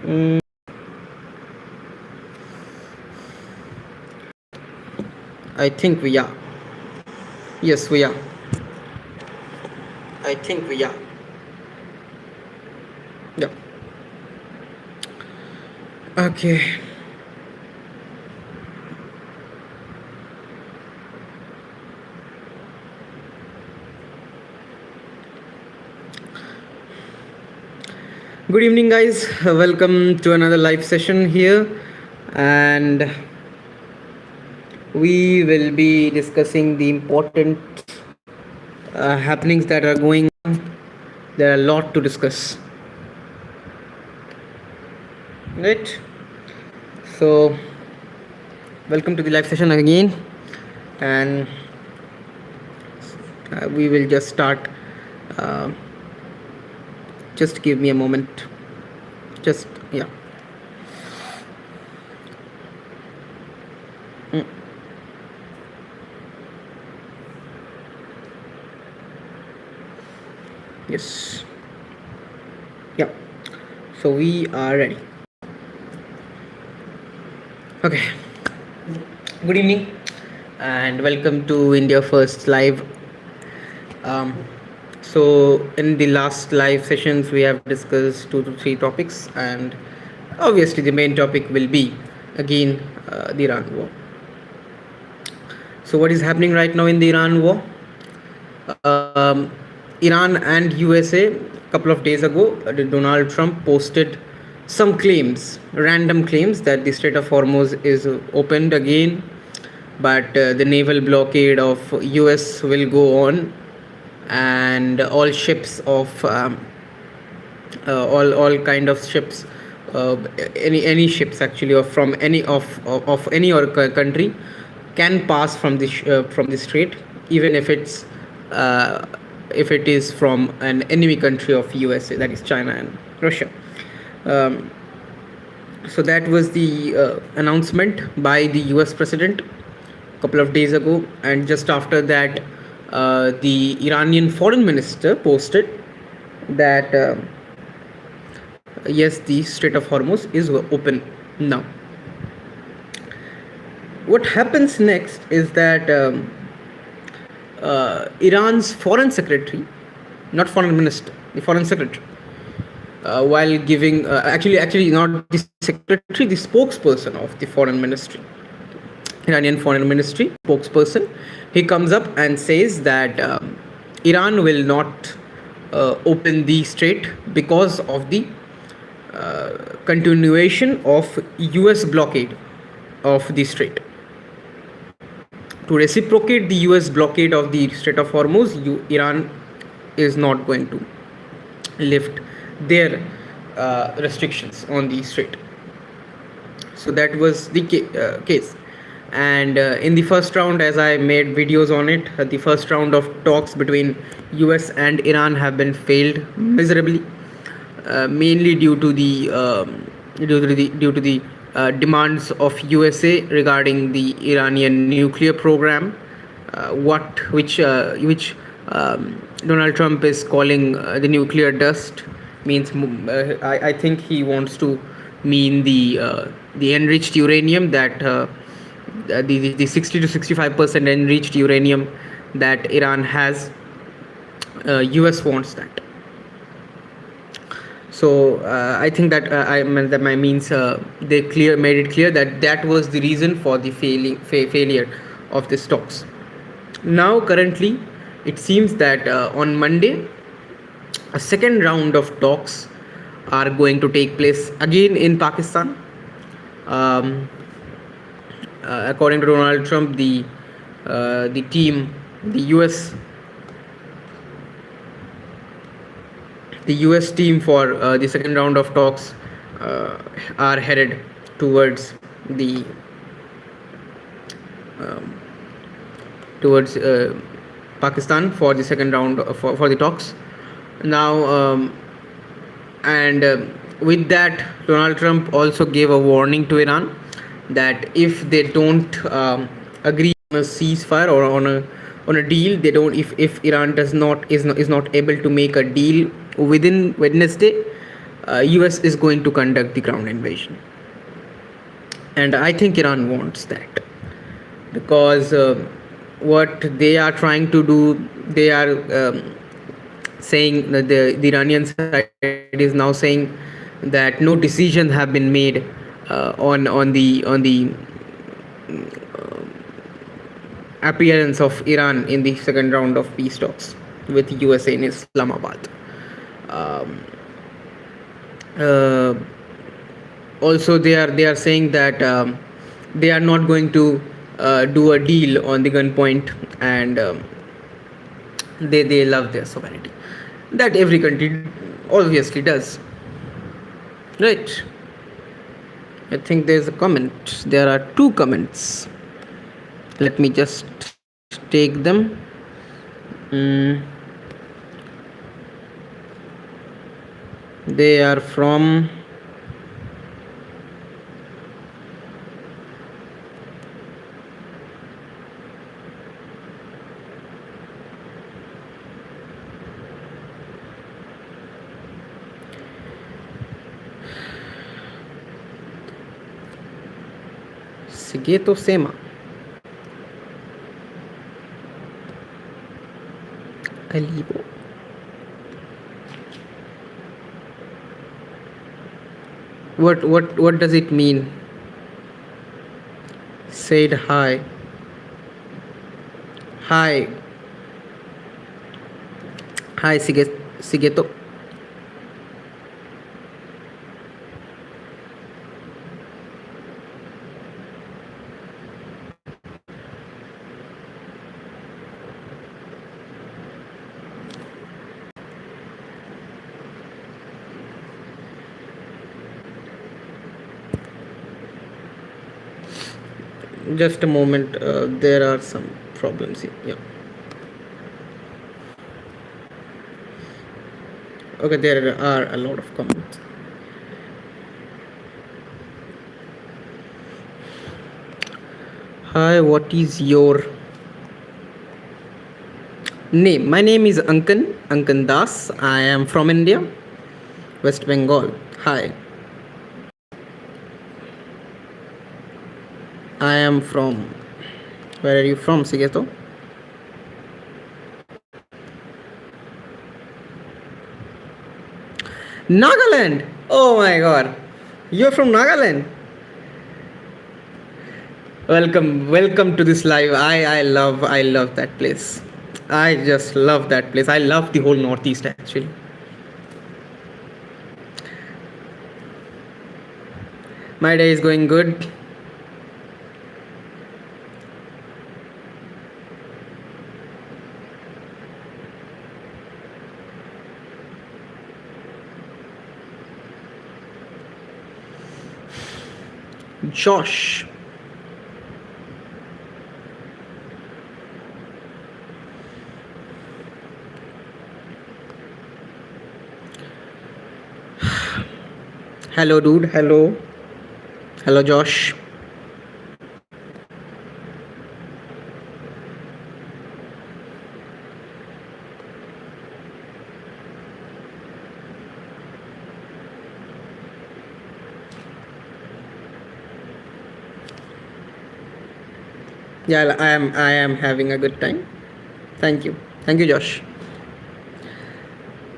Mm, I think we are. Yes, we are. I think we are. Yeah. Okay. Good evening, guys. Welcome to another live session here, and we will be discussing the important happenings that are going on. There are a lot to discuss, right? So, welcome to the live session again, and we will just start. Uh, just give me a moment. Just yeah. Mm, yes. Yeah. So we are ready. Okay. Good evening, and welcome to India First Live. Um, so, in the last live sessions, we have discussed 2 to 3 topics, and obviously, the main topic will be again the Iran war. So, what is happening right now in the Iran war? Um, Iran and USA, a couple of days ago, Donald Trump posted some claims, random claims, that the Strait of Hormuz is opened again, but the naval blockade of US will go on, and all ships of all kind of ships, any ships actually, or from any of any or country, can pass from the strait, even uh, if it is from an enemy country of USA, that is China and Russia. um, so that was the announcement by the US president a couple of days ago, and just after that, the Iranian foreign minister posted that yes, the Strait of Hormuz is open now. What happens next is that Iran's foreign secretary, not foreign minister, the foreign secretary, while giving actually not the secretary, the spokesperson of the foreign ministry, Iranian foreign ministry spokesperson, he comes up and says that Iran will not open the strait because of the continuation of US blockade of the strait. To reciprocate the US blockade of the Strait of Hormuz, Iran is not going to lift their restrictions on the strait. So that was the case. And in the first round, as I made videos on it, the first round of talks between US and Iran have been failed miserably, mainly due to the demands of USA regarding the Iranian nuclear program, which Donald Trump is calling the nuclear dust. Means I think he wants to mean the enriched uranium, that the 60 to 65% enriched uranium that Iran has. US wants that. So I think that I mean that my means they made it clear that that was the reason for the failure of the stocks. Now currently, it seems that on Monday, a second round of talks are going to take place again in Pakistan. Um, According to Donald Trump, the team, the US the US team for the second round of talks are headed towards the um, towards Pakistan for the second round for the talks. Now, and with that, Donald Trump also gave a warning to Iran that if they don't agree on a ceasefire or on a deal, they don't if Iran is not able to make a deal within Wednesday, US is going to conduct the ground invasion. And I think Iran wants that, because what they are trying to do, they are saying that the Iranian side is now saying that no decisions have been made on the appearance of Iran in the second round of peace talks with USA in Islamabad. Um, uh, Also, they are saying that they are not going to do a deal on the gunpoint, and they love their sovereignty. That every country obviously does, right? I think there's a comment. There are two comments. Let me just take them. Mm, they are from Sigeto Sema. Alibo. What does it mean? Said hi. Hi. Hi Sigeto. Just a moment. There are some problems here. Yeah. Okay, there are a lot of comments. Hi, what is your name? My name is Ankan Das. I am from India, West Bengal. Hi. I am from. Where are you from, Sigeto? Nagaland. Oh my God, you're from Nagaland. Welcome to this live. I love that place. I just love that place. I love the whole Northeast actually. My day is going good. Josh. Hello, dude. Hello. Hello, Josh. Yeah, I am having a good time. Thank you, Josh.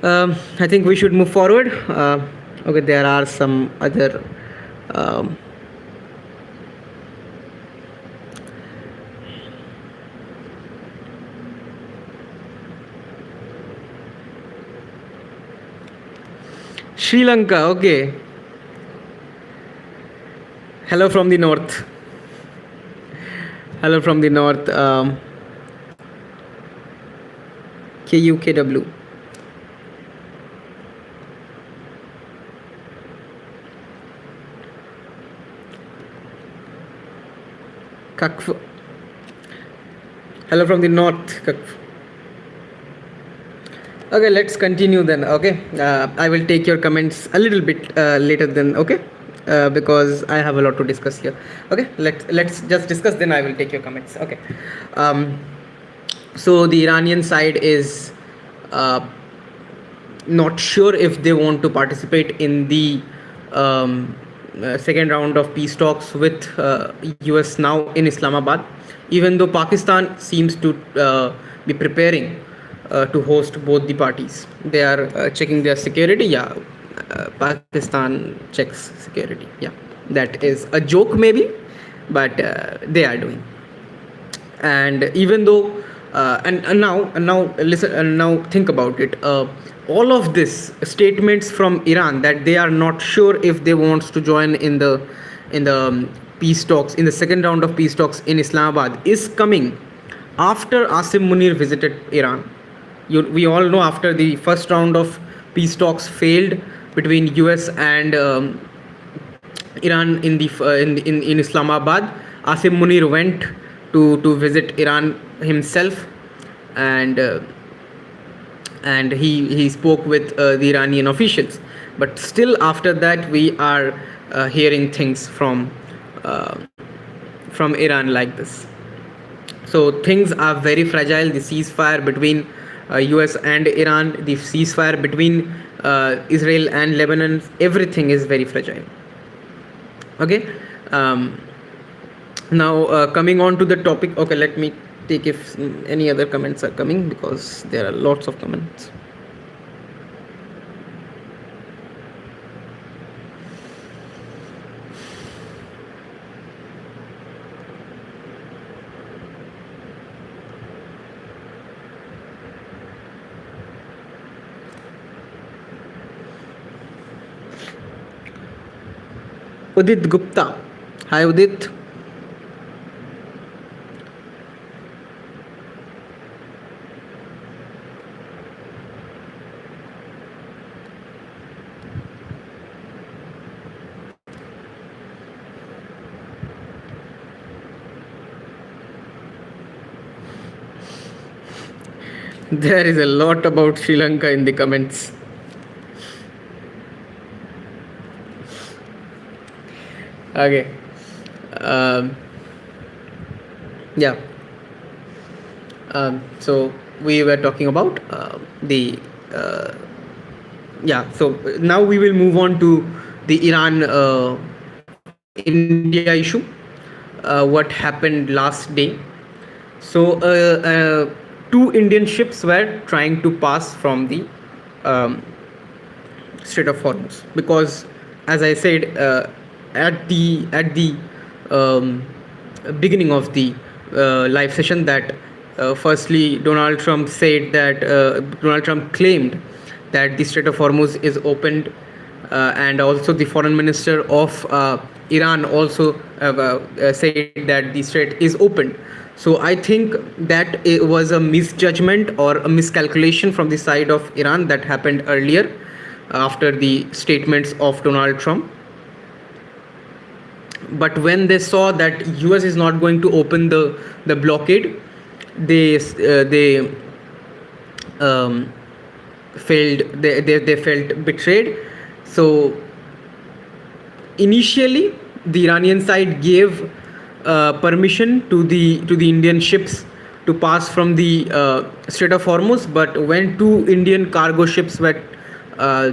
I think we should move forward. Okay, there are some other. Um, Sri Lanka. Okay. Hello from the north. Hello from the north. KUKW. Kakf. Hello from the north. Kakf. Okay, let's continue then. Okay, I will take your comments a little bit later then. Okay, because I have a lot to discuss here. Okay, let's just discuss. Then I will take your comments. Okay. Um, so the Iranian side is not sure if they want to participate in the second round of peace talks with US now in Islamabad, even though Pakistan seems to be preparing to host both the parties. They are checking their security. Yeah, Pakistan checks security. Yeah, that is a joke maybe, but they are doing. And even though and now listen, and now think about it, all of this statements from Iran that they are not sure if they wants to join in the peace talks, in the second round of peace talks in Islamabad, is coming after Asim Munir visited Iran. We all know, after the first round of peace talks failed between US and Iran in Islamabad, Asim Munir went to visit Iran himself, and he spoke with the Iranian officials. But still, after that, we are hearing things uh, from Iran like this. So things are very fragile. The ceasefire between US and Iran, the ceasefire between Israel and Lebanon, everything is very fragile. Okay. um, Now, coming on to the topic. Okay, let me take if any other comments are coming, because there are lots of comments. Udit Gupta. Hi, Udit. There is a lot about Sri Lanka in the comments. Okay. Um, yeah. So we were talking about the yeah. So now we will move on to the Iran India issue. What happened last day? So two Indian ships were trying to pass from the um, Strait of Hormuz, because, as I said at the um, beginning of the live session, that firstly Donald Trump claimed that the Strait of Hormuz is opened, and also the foreign minister of Iran also said that the strait is opened. So I think that it was a misjudgment or a miscalculation from the side of Iran that happened earlier, after the statements of Donald Trump. But when they saw that US is not going to open the blockade, they failed. They felt betrayed. So initially, the Iranian side gave permission to the Indian ships to pass from the Strait of Hormuz. But when two Indian cargo ships were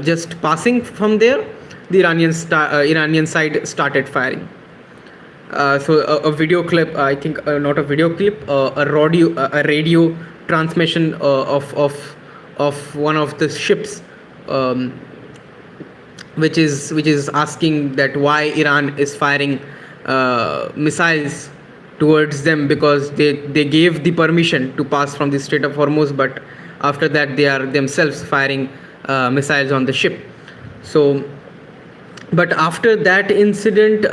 just passing from there, the Iranian side started firing. So a video clip, I think, not a video clip, a radio transmission of one of the ships, um, which is asking that why Iran is firing missiles towards them, because they gave the permission to pass from the Strait of Hormuz, but after that they are themselves firing missiles on the ship. So, but after that incident,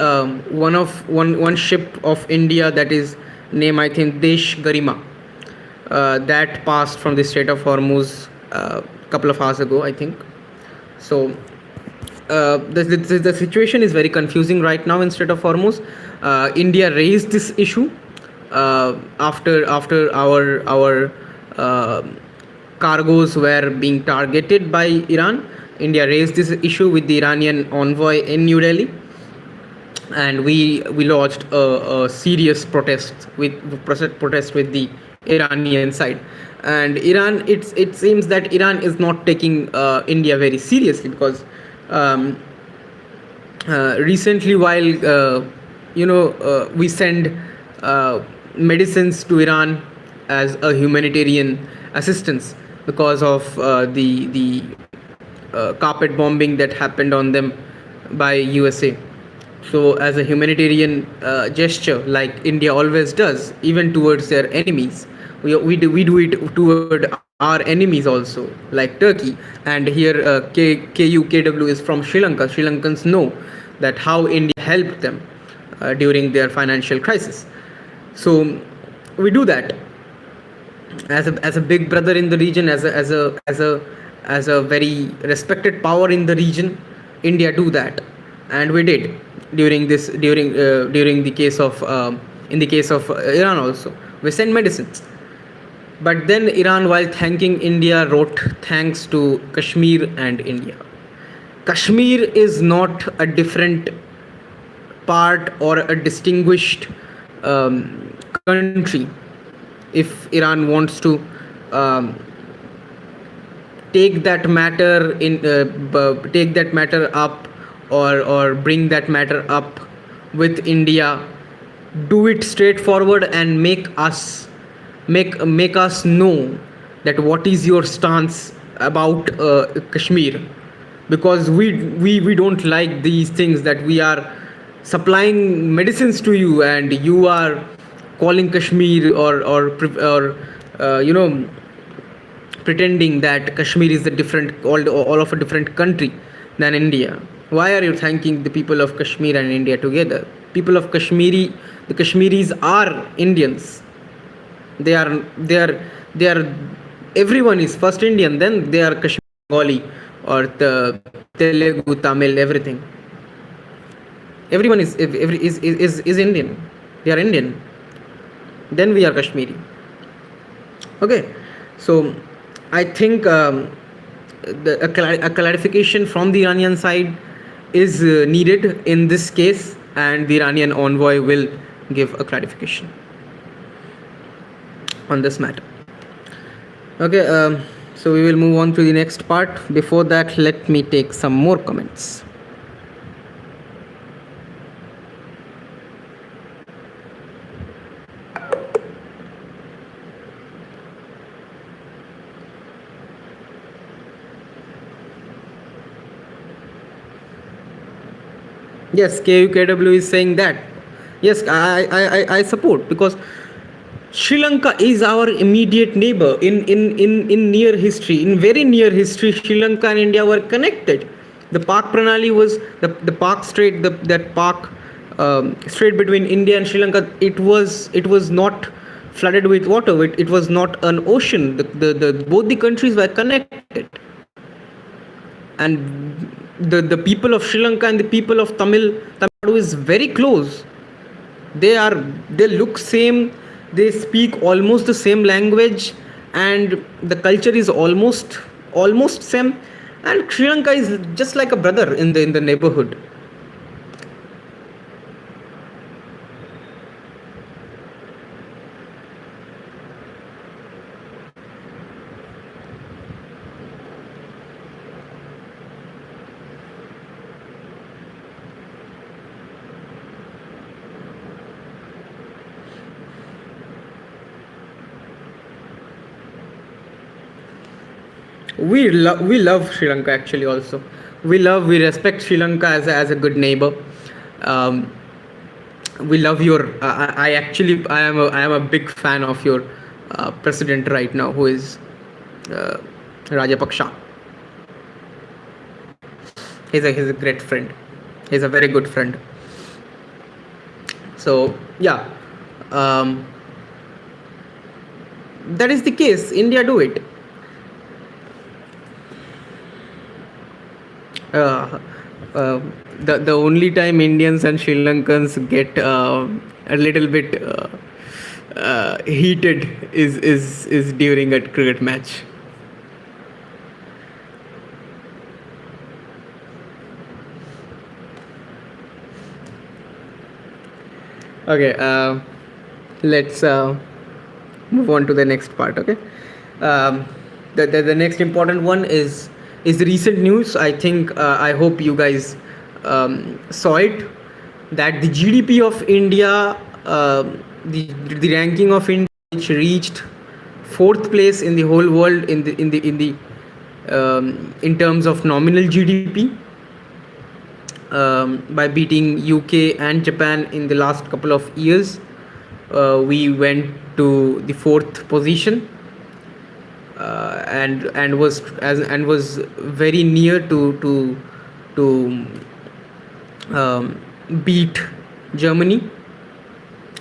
one ship of India, that is name, I think, Desh Garima, that passed from the Strait of Hormuz a couple of hours ago, I think. So the situation is very confusing right now in Strait of Hormuz. India raised this issue after our cargoes were being targeted by Iran. India raised this issue with the Iranian envoy in New Delhi, and we lodged a serious protest with the Iranian side. And Iran, it seems that Iran is not taking India very seriously, because um, recently, while we send uh, medicines to Iran as a humanitarian assistance, because of the carpet bombing that happened on them by USA. So, as a humanitarian gesture, like India always does, even towards their enemies, we do it toward our enemies also, like Turkey. And here, KUKW is from Sri Lanka. Sri Lankans know that how India helped them during their financial crisis. So, we do that as a big brother in the region, as a very respected power in the region. India do that, and we did during the case of in the case of Iran also. We sent medicines, but then Iran, while thanking India, wrote thanks to Kashmir and India. Kashmir is not a different part or a distinguished country. If Iran wants to um, take that matter up, or bring that matter up with India, do it straightforward and make us know that what is your stance about Kashmir. Because we don't like these things, that we are supplying medicines to you and you are calling Kashmir, or pretending that Kashmir is a different, all of a different country than India. Why are you thanking the people of Kashmir and India together? People of the Kashmiris are Indians. They are everyone is first Indian, then they are Kashmiri, Bengali, or the Telugu, Tamil, everything. Everyone is Indian. They are Indian. Then we are Kashmiri. Okay, so I think a clarification from the Iranian side is needed in this case, and the Iranian envoy will give a clarification on this matter. Okay, so we will move on to the next part. Before that, let me take some more comments. Yes, KUKW is saying that. Yes, I support, because Sri Lanka is our immediate neighbor. In near history, in very near history, Sri Lanka and India were connected. The Pak Pranali was the Pak Strait, that Pak strait between India and Sri Lanka. It was not flooded with water. It was not an ocean. The both the countries were connected, and the people of Sri Lanka and the people of Tamil Nadu is very close. They look same, they speak almost the same language, and the culture is almost same. And Sri Lanka is just like a brother in the neighborhood. We love Sri Lanka, actually. Also, we respect Sri Lanka as a good neighbor. um, we love your I actually I am a big fan of your president right now, who is uh, Rajapaksha. He's a great friend. He's a very good friend. So yeah, um, that is the case. India do it. uh, uh, the only time Indians and Sri Lankans get a little bit heated is during a cricket match. Okay, let's move on to the next part. Okay. um, the next important one is the recent news. I think I hope you guys saw it, that the GDP of India, the ranking of India, which reached fourth place in the whole world in terms of nominal GDP, by beating UK and Japan in the last couple of years. We went to the fourth position, and was very near to beat Germany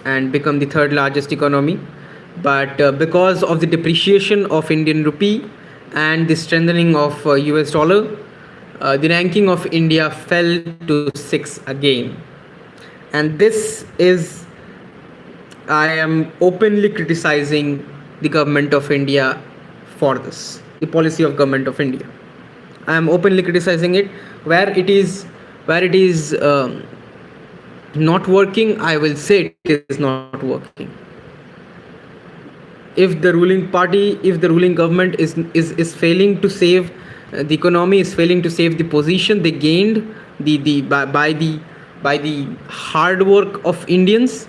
and become the third largest economy. But because of the depreciation of Indian rupee and the strengthening of US dollar, the ranking of India fell to 6 again. And this is, I am openly criticizing the government of India for this, the policy of government of India. I am openly criticizing it. Where it is not working, I will say it is not working. If the ruling government is failing to save the economy, is failing to save the position they gained, the by the hard work of Indians,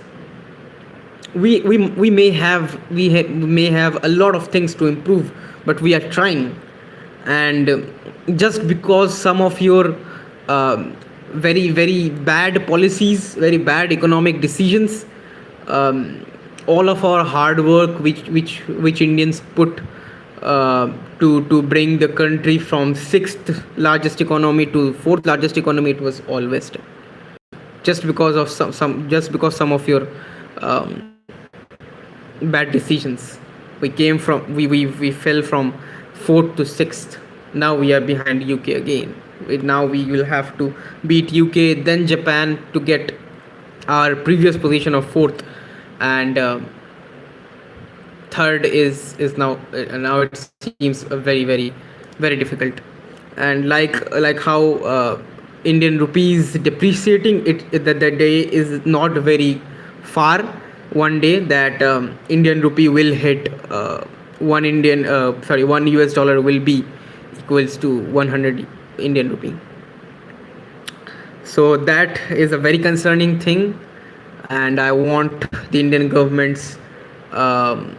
we may have a lot of things to improve, but we are trying. And just because some of your very bad policies, very bad economic decisions, um, all of our hard work which Indians put to bring the country from sixth largest economy to fourth largest economy, it was all wasted, just because of just because some of your um, bad decisions. We fell from fourth to sixth. Now we are behind UK again. Now we will have to beat UK, then Japan, to get our previous position of fourth. And third is now it seems very difficult. And like how Indian rupees depreciating, that the day is not very far. One day that Indian rupee will hit one US dollar will be equals to 100 Indian rupee. So that is a very concerning thing, and I want the Indian government's um,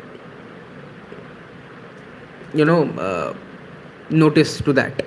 notice to that.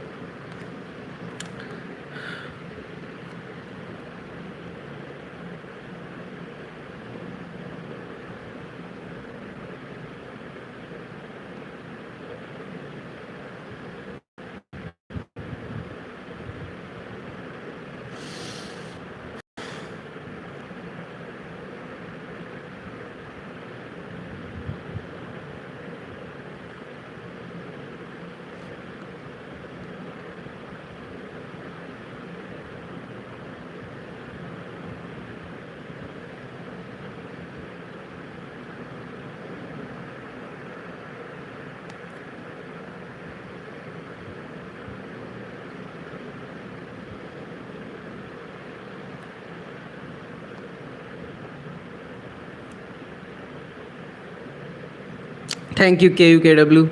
Thank you, KUKW.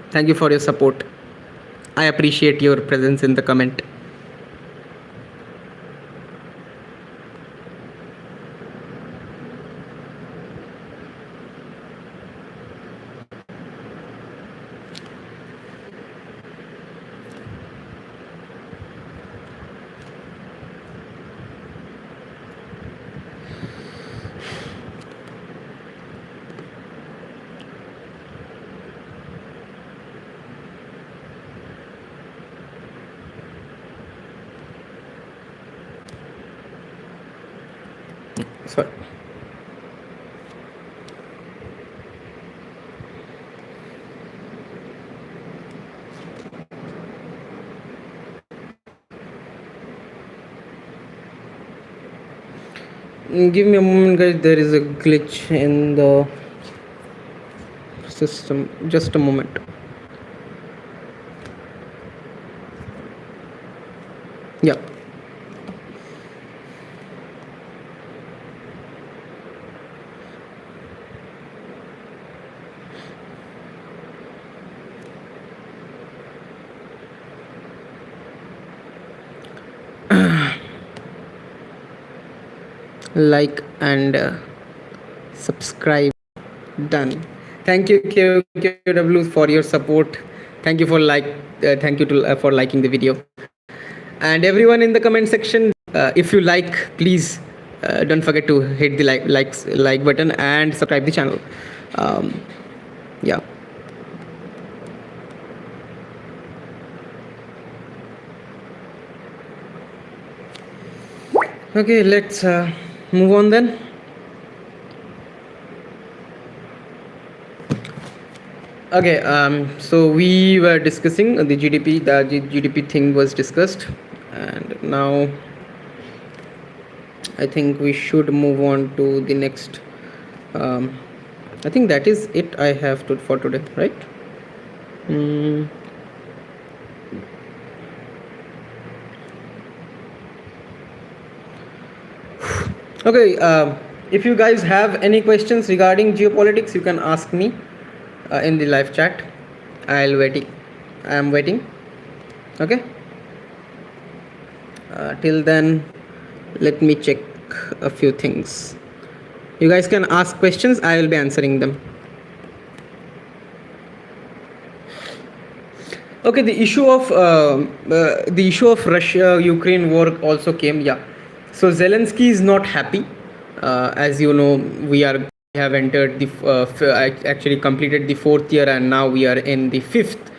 Thank you for your support. I appreciate your presence in the comment. Sorry. Give me a moment, guys. There is a glitch in the system. Just a moment. Yeah. like and subscribe. Done. Thank you KOW for your support. Thank you for thank you to for liking the video. And everyone in the comment section, if you like, please don't forget to hit the like button and subscribe the channel. Um, yeah. Okay, let's move on then. Okay, so we were discussing the GDP. The GDP thing was discussed, and now I think we should move on to the next. Um, I think that is it I have to for today, right? Mm. Okay, if you guys have any questions regarding geopolitics, you can ask me in the live chat. I'll waiting. I am waiting. Okay. Till then, let me check a few things. You guys can ask questions. I will be answering them. Okay, the issue of Russia-Ukraine war also came. Yeah, so Zelensky is not happy. As you know, we have entered the actually completed the fourth year, and now we are in the fifth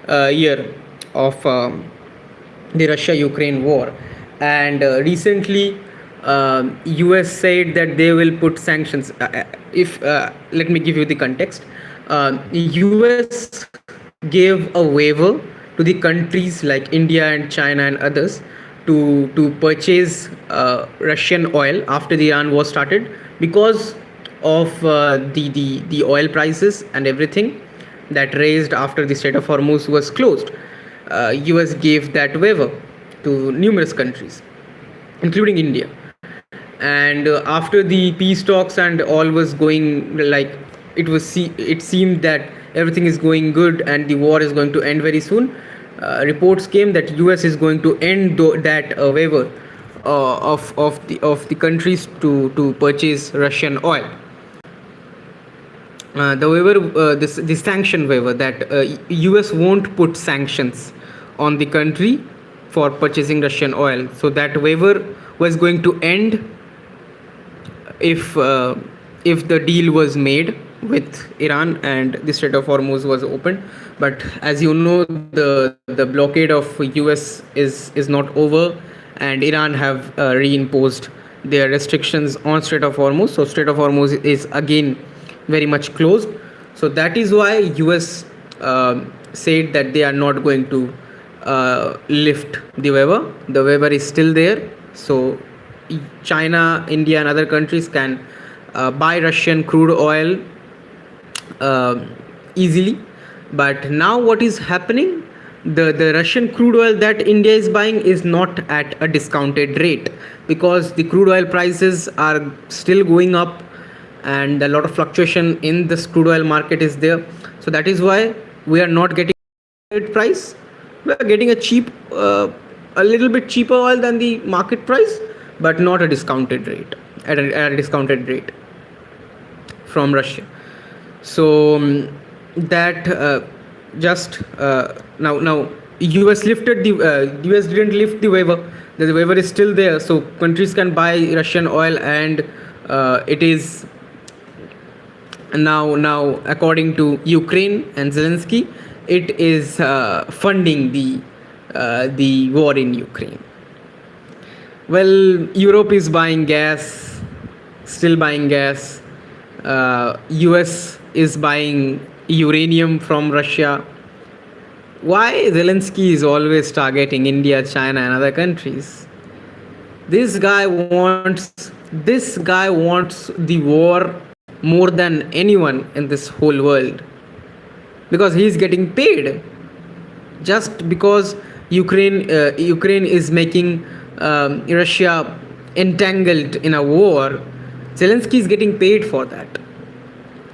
year of the Russia-Ukraine war. And recently, US said that they will put sanctions. If Let me give you the context. US gave a waiver to the countries like India and China and others to purchase Russian oil after the Iran war started because of the oil prices and everything that raised after the Strait of Hormuz was closed. US gave that waiver to numerous countries, including India. And after the peace talks and all was going like it seemed that everything is going good and the war is going to end very soon. Reports came that US is going to end that waiver of the countries to purchase Russian oil. The waiver, the sanction waiver, that US won't put sanctions on the country for purchasing Russian oil. So that waiver was going to end if the deal was made with Iran and the Strait of Hormuz was opened. But as you know, the blockade of US is not over, and Iran have reimposed their restrictions on Strait of Hormuz. So Strait of Hormuz is again very much closed. So that is why US said that they are not going to lift the waiver. The waiver is still there. So China, India, and other countries can buy Russian crude oil easily. But now what is happening? The Russian crude oil that India is buying is not at a discounted rate because the crude oil prices are still going up and a lot of fluctuation in this crude oil market is there. So that is why we are not getting a price. We are getting a little bit cheaper oil than the market price, but not a discounted rate at a discounted rate from Russia. So that just now US lifted the US didn't lift the waiver. The waiver is still there, so countries can buy Russian oil, and it is now according to Ukraine and Zelensky, it is funding the war in Ukraine. Well, Europe is buying gas, still buying gas. US is buying uranium from Russia. Why Zelensky is always targeting India, China, and other countries? This guy wants the war more than anyone in this whole world because he is getting paid. Just because Ukraine is making Russia entangled in a war, Zelensky is getting paid for that.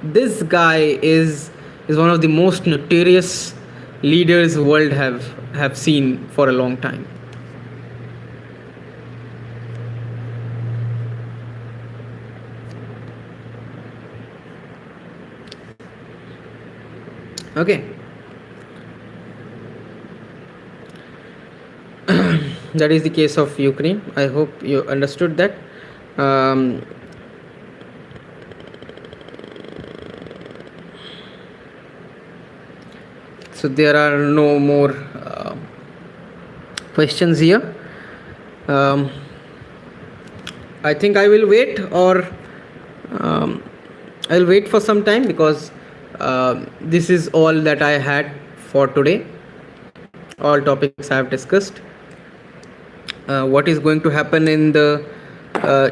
This guy is one of the most notorious leaders the world have seen for a long time. Okay. That is the case of Ukraine. I hope you understood that. um, so there are no more questions here. um, I think I will wait, or um, I'll wait for some time, because this is all that I had for today. All topics I have discussed. What is going to happen in the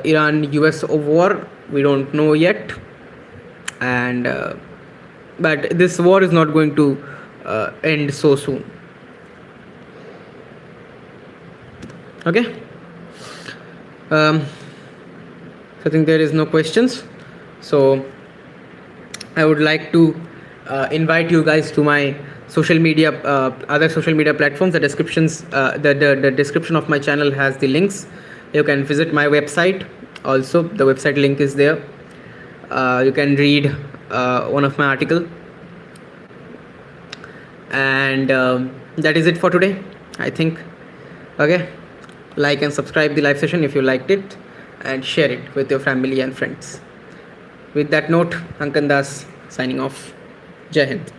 Iran-US war, we don't know yet, and but this war is not going to end so soon. Okay. I think there is no questions, so I would like to invite you guys to my social media, other social media platforms. The descriptions, the description of my channel has the links. You can visit my website. Also, the website link is there. You can read one of my article, and that is it for today, I think. Okay, like and subscribe the live session if you liked it, and share it with your family and friends. With that note, Ankan Das signing off. Jai Hind.